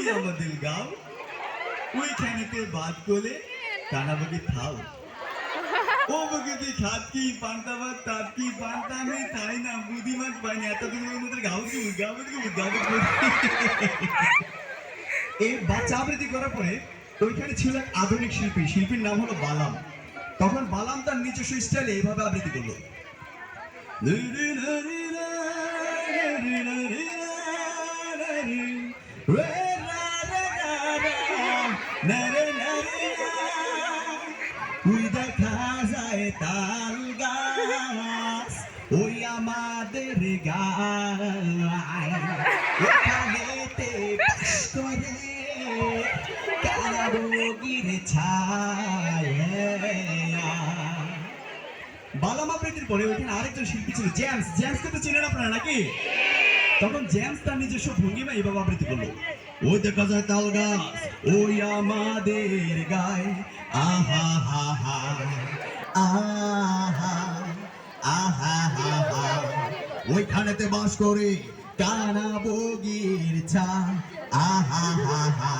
ওই আমাদের গাঁও ওইখানেতে বাদ করে কানাবগি খাও ও বগে তুই খাত কি পান্তা ভাত তাত কি পান্তা আমি তাই না বুদ্ধি মাছ পাইনি এতদিন ওর মধ্যে গাও কি এই বাচ্চা আবৃত্তি করার পরে ওইখানে ছিল এক আধুনিক শিল্পী শিল্পীর নাম হলো বালাম তখন বালাম তার নিজস্ব স্টাইলে এইভাবে আবৃত্তি করলো ওই দেখা যায় তাল গাছ ওই আমাদের গায়েতে বাস করে কারাবগির ছায়া বালাম আবৃত্তির পরে ওইখানে আরেকজন শিল্পী ছিল জেমস জেমসকে তো চিনেন আপনারা নাকি তখন জেমস তার নিজস্ব ভঙ্গিমা এইভাবে আবৃত্তি করলো ওই দেখা যায় তাল গাছ ওই আমাদের গায়ে আহা হা হা আহা আহা হা হা ওইখানেতে বাস করে কানা বগির ছা আহা হা হা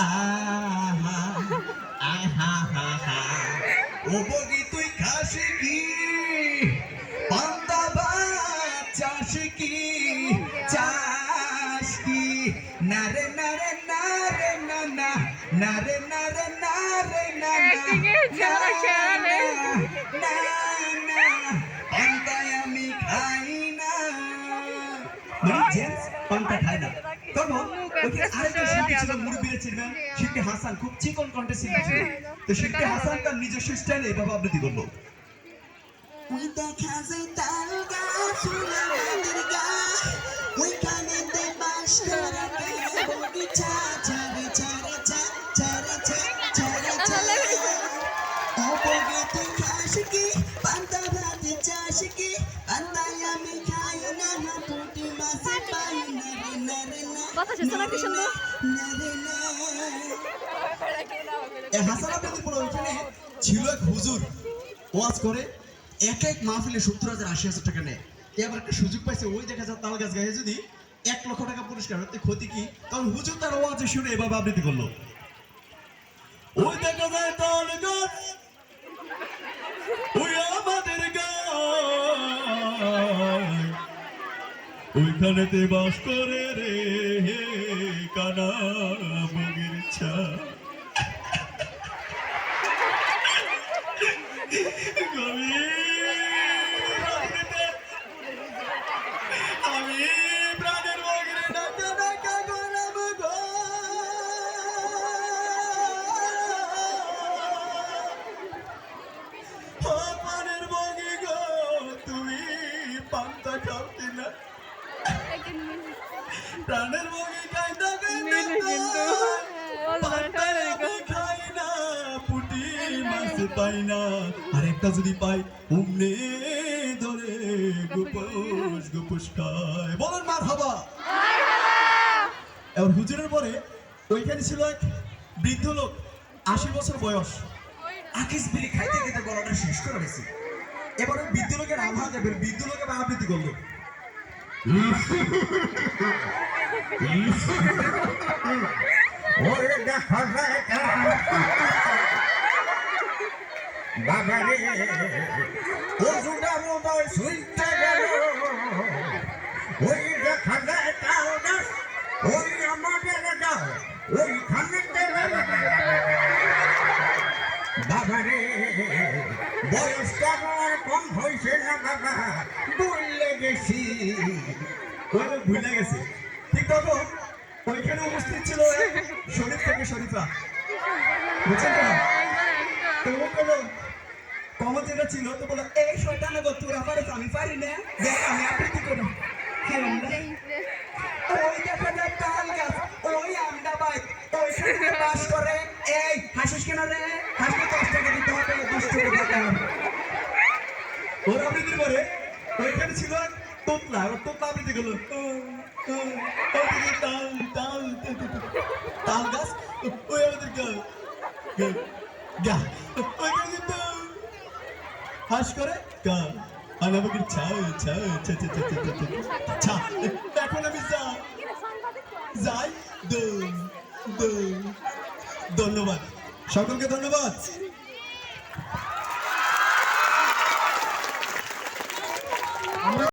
আহা আহা হা হা ও বগি তুই খাস কি পান্তা ভাত চাষ কি চাষ কি নারে নারে নারে না না নারে নারে নারে না না না পান্তায় আমি খাই না মানে জেমস পান্তা খায় না তখন ওইখানে আরেকটা শিল্পী ছিল মুরব্বিরা চিনবেন শিল্পী হাসান খুব চিকন কণ্ঠে শিল্পী ছিল তো শিল্পী হাসান তার নিজস্ব স্টাইলে এভাবে আবৃত্তি করলো ওই দেখা যায় তাল গাছ আমাদের গায়ে ওইখানেতে বাস করে কানাবগি ছা ছাড়ে ছাড়ে ছা ছাড়ে ছা ছাড়ে ছা ও বগে তুই খাস কি পান্তা ভাত চাষ কি পান্তায় আমি খাই না না পুঁটি মাছ পাই না রে না রে না কথা শুনছো না কি সুন্দর না রে না এই হাসান আবৃত্তির পরে ওইখানে ছিল এক হুজুর ওয়াজ করে এক এক মাহফিলে ৭০,০০০-৮০,০০০ টাকা নেয় এবার একটা সুযোগ পাইছে ওই দেখা যায় তাল গাছ গায়ে যদি ১,০০,০০০ টাকা পুরস্কার হতে ক্ষতি কি তখন হুজুর তার ওয়াজে শুনে এভাবে আবৃত্তি করলো ওই দেখা যায় তাল গাছ ওই আমাদের গায় ওইখানেতে বাস করে রে কানা বগির ছা আমি প্রাণের বগিরে ডাকা ডাকা গোলাম গো ও প্রাণের বগি গো তুমি পান্তা খাওতি না প্রাণের বগি খাইতে খাই না পুটি মাছ পাই না আরেকটা যদি পাই উমনে ধরে গুপস গুপস খায় বলেন মার হবা এবার হুজুরের পরে ওইখানে ছিল এক বৃদ্ধ লোক ৮০ বছর বয়স আকিস বিড়ি খাইতে খেতে গলাটা শেষ করে গেছে এবার ওই বৃদ্ধ লোকের আভা দেবে বৃদ্ধ লোকের আবৃত্তি করলো ওরে দেখা যায় বাবা রে ও জুড়া মোবাইল শুনতে গেল ওই দেখা যায় তাও না ওই আমাদের গাও ওইখানে বাবা রে বয়সটা আমার কম হয়েছে না বাবা ভুলে গেছি ভুলে গেছি ঠিক তখন ওইখানে উপস্থিত ছিল শরীফ থেকে শরীফা বুঝছেন তো তো বলো কমন যেটা ছিল তো বলো এই শয়তান গো তুই পারিস আমি পারি না দেখ আমি আবৃত্তি করি ওই দেখা যায় তাল গাছ ওই আমডা বাই ওই সাথে বাস করে এই হাসিস কেন রে হাসতে 10 টাকা দিতে হবে 20 টাকা ওর আবৃত্তির পরে ওইখানে ছিল তোতলা আবৃত্তি করলো তাল তাল তাল গাছ ওই আমাদের গাছ গা ওইখানে হাস করে গা আর আমাকে এখন আমি যাই ধন্যবাদ সকলকে ধন্যবাদ।